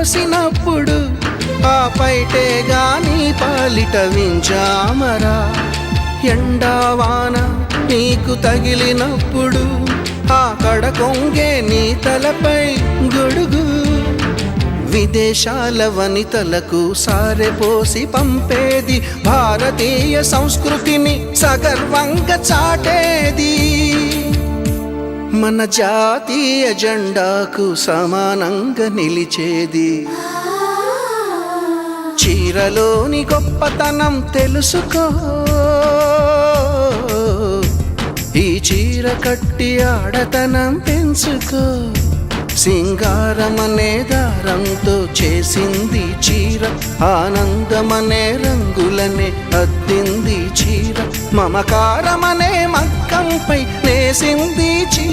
పోసినప్పుడు ఆ పైటే గాని పాలిట వింజామరా. ఎండావాన నీకు తగిలినప్పుడు ఆ కడకొంగే నీ తలపై గొడుగు. విదేశాల వనితలకు సారెపోసి పంపేది, భారతీయ సంస్కృతిని సగర్వంగా చాటేది. మన జాతీయ జెండాకు సమానంగా నిలిచేది. చీరలోని గొప్పతనం తెలుసుకో, ఈ చీర కట్టి ఆడతనం పెంచుకో. సింగారమనే దారంతో చేసింది చీర, ఆనందమనే రంగులనే అద్దింది చీర, మమకారమనే మక్కంపై నేసింది చీర.